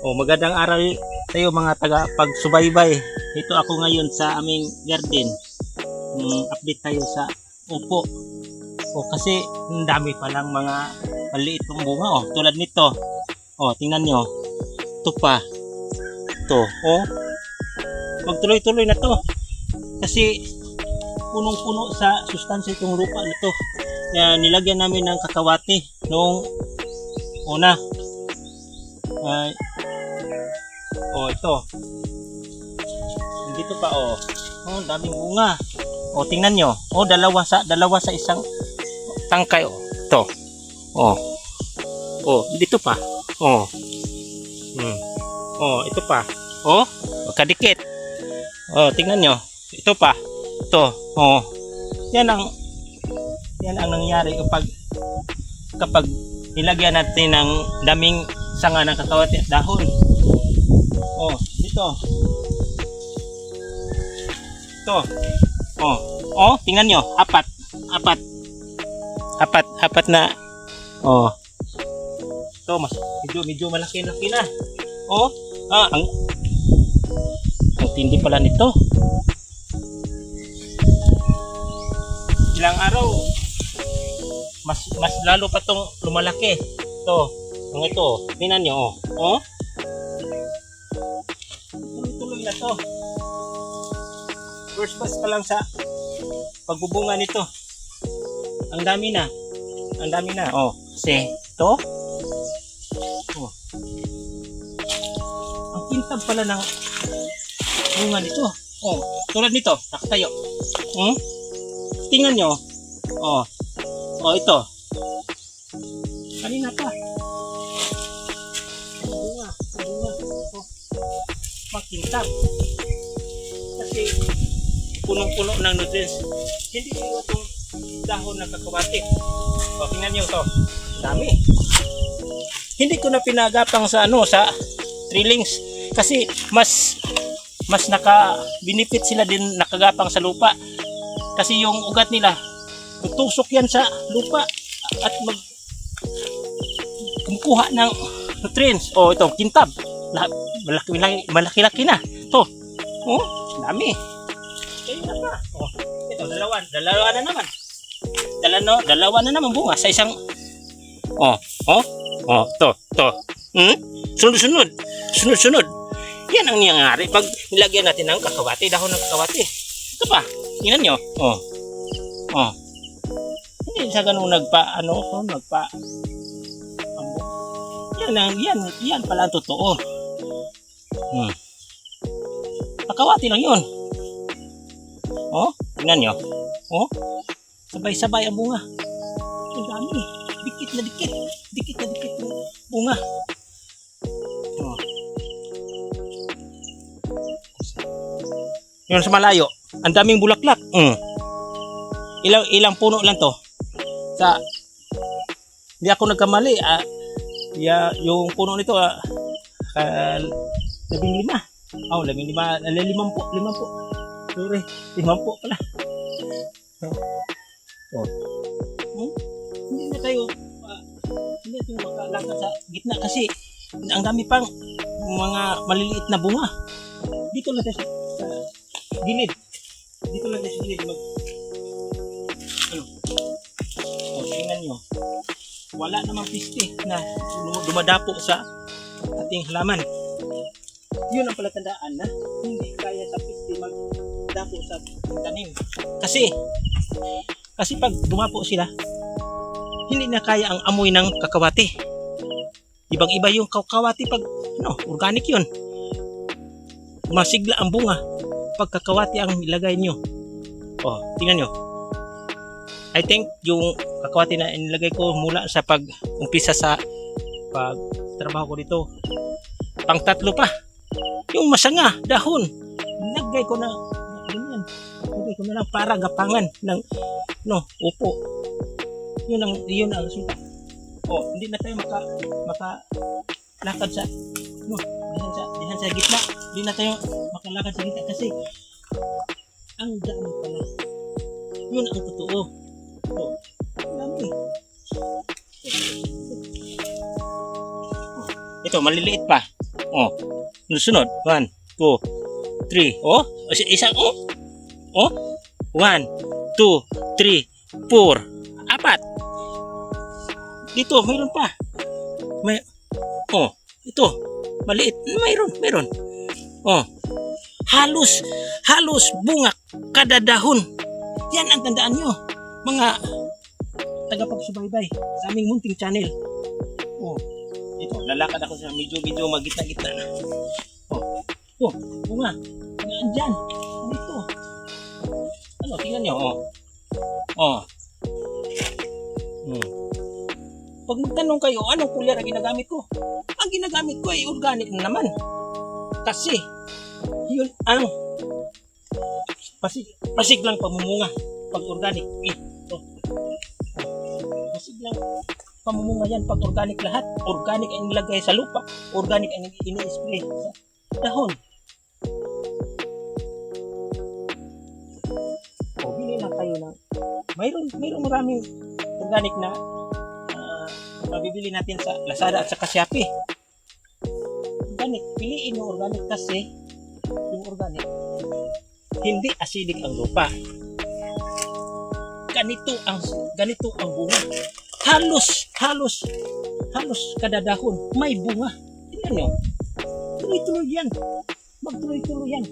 Magandang araw tayo mga taga pagsubaybay. Ito ako ngayon sa aming garden. Update tayo sa upo. Kasi ang dami palang mga maliit pang bunga tulad nito. Tingnan nyo. Ito pa. Ito. Magtuloy-tuloy na to. Kasi punong-puno sa sustansya itong lupa na to. Kaya nilagyan namin ng kakawati noong una. Ito. Dito pa daming bunga. Tingnan nyo. Dalawa sa isang tangkay. Ito. Dito pa. Ito pa. Kadikit. Tingnan nyo. Ito pa. Ito. Yan ang nangyari kapag nilagyan natin ng daming sanga ng kakawati at dahon. Dito. Ito. Tingnan nyo. Apat na. Ito, medyo malaki na. Ang tindi pala nito. Ilang araw mas lalo pa tong lumalaki. Ito, tingnan nyo. Tuloy na to. First pass pa lang sa pagbubunga nito. Ang dami na. Kasi ito. Ang kintab pala ng bunga nito. Tulad nito, nakatayo. Tingnan nyo. Ito. Kanina pa. Bunga. Makintab. Kasi punong-puno ng nutrients. Hindi ko itong dahon ng kakawati. Tingnan nyo ito. Dami. Hindi ko na pinagapang sa trillings. Kasi mas naka-benefit sila din nakagapang sa lupa. Kasi yung ugat nila tutusok yan sa lupa at kumukuha ng nutrients. Ito, kintab. Malaki-laki na. Ito. Dami. Kaya na pa. Ito, dalawa na naman. Dalawa na naman bunga sa isang. Ito. Sunod. Yan ang nangyayari pag nilagyan natin ng kakawati, dahon ng kakawati. Ito pa. Tingnan nyo. Hindi siya ganun nagpa. Yan pala ang totoo. Kakawati lang yun. Tingnan nyo. Sabay-sabay ang bunga. Ang dami. Dikit na dikit yung bunga. Yun sa malayo. Ang daming bulaklak. Ilang puno lang to. Hindi ako nagkamali. Yung puno nito 15. 15. Sorry, 50 pala. Hindi na tayo makalakad sa gitna kasi ang dami pang mga maliliit na bunga. Dito lang tayo sa gilid. Tingnan nyo. Wala namang piste na dumadapo sa ating halaman. Yun ang palatandaan na hindi kaya sa piste magdapo sa tanim. Kasi pag dumapo sila, hindi na kaya ang amoy ng kakawati. Ibang-iba yung kakawati pag organic yun. Masigla ang bunga pag kakawati ang ilagay nyo. Tingnan nyo. I think yung kakawati na inilagay ko mula sa pag-umpisa sa pag-trabaho ko dito. Pang-3 pa. Yung masanga, dahon. Nilagay ko na ganyan. Nilagay ko na lang para gapangan ng upo. Yun ang resulta. Hindi na tayo makalakad sa dihan sa gitna. Hindi na tayo makalakad sa gitna kasi ang dami pala. Yun ang totoo. Dami. Ito, maliliit pa. Oh. Sunod. 1, 2, 3. Oh, isang oh. Oh. 1, 2, 3, 4. 4. Dito, mayroon pa. May oh, ito. Maliit. Mayroon. Oh. Halos bunga kada dahon. Yan ang tandaan nyo, mga tagapagsubaybay sa aming munting channel. Oh, ito, lalakad ako sa medyo magitna-gitna na. Oh, ito, bunga. Nandyan. Dito. Ano, tingnan nyo. Oh. Oh. Pag magtanong kayo, anong kulyar ang ginagamit ko? Ang ginagamit ko ay organic na naman. Kasi, yun ang pasig lang pamumunga pag organic. Ito. Pasig lang pamumunga yan pag organic lahat. Organic ang nilagay sa lupa. Organic ang ini-spray sa dahon. O, bili lang kayo ng mayroong maraming organic na mabibili natin sa Lazada at sa Shopee. Organic, piliin yung organic kasi yung organic hindi acidic ang lupa. Ganito ang bunga. Halos kada dahon may bunga. Tingnan nyo. Tuloy-tuloy yan. Magtuloy-tuloy yan.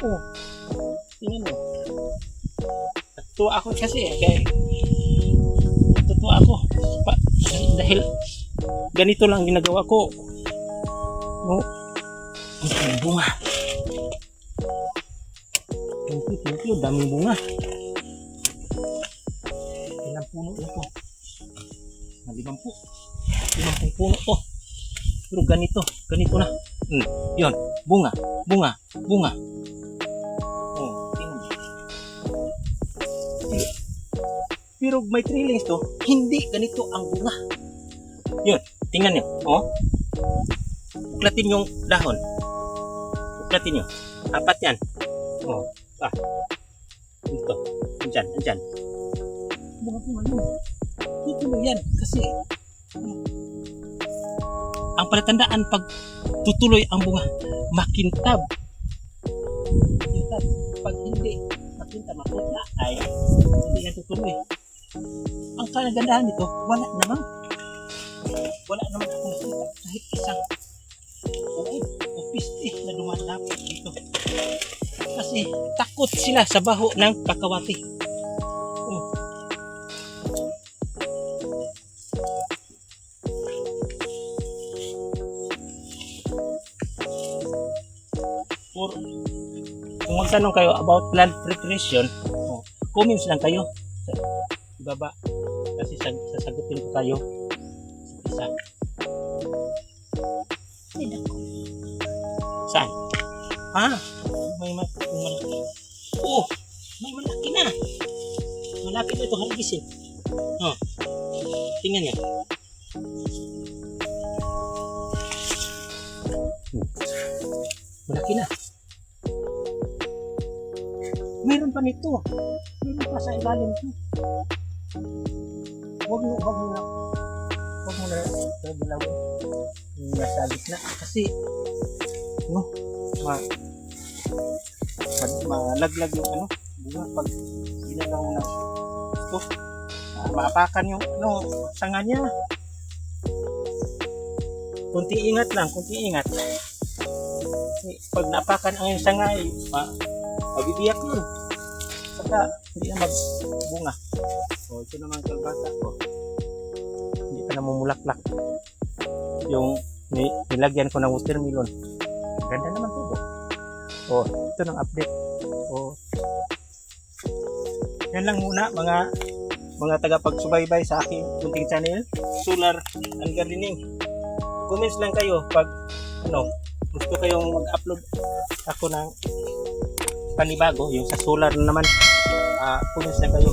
Oh. Tingnan nyo. Natuwa ako kasi natuwa ako. Dahil ganito lang ginagawa ko. No? Ang bunga. Thank you. Daming bunga. Ilang puno ito? 50 puno to. Pero ganito na. Yun, bunga. Oh, tingnan. Pero may trilings to, hindi ganito ang bunga. Yun, tingnan nyo. Oh. Uklatin yung dahon. Uklatin nyo. 4 yan. Oh. Dito. Andyan. Bunga yun. Dito mo yan. Kasi ang palatandaan pag tutuloy ang bunga, makintab. Pag hindi makintab, maputla ay hindi yan tutuloy. Ang kanagandahan nito, wala naman akong nakita kahit isang o piste na dumadapit dito. Kasi takot sila sa baho ng kakawati. Kung magtanong kayo about plant preparation, comments lang kayo sa ibaba kasi sasagutin ko kayo sa isa. Saan? May malaki. Oh, may malaki na. Malapit na ito harbisin. Oh, tingnan niya. Malaki na. Meron pa nito. Meron pa sa ilalim ito. Huwag mo na dalawin. Nasa gitna. Kasi, malaglag yung bunga pag ginagawa mo na ito. Maapakan yung sanga niya. Kunti ingat lang. Pag naapakan ang sanga, mabibiyak yun. Saka hindi na magbunga. Ito naman kalbasa ko. Hindi pa namumulaklak. Yung nilagyan ko ng watermelon. Ganda naman ito. Ito ng update. Yan lang muna mga tagapagsubaybay sa aking munting channel, Solar and Gardening. Comments lang kayo pag gusto kayong mag-upload ako ng panibago, yung sa solar na naman. Comments lang kayo.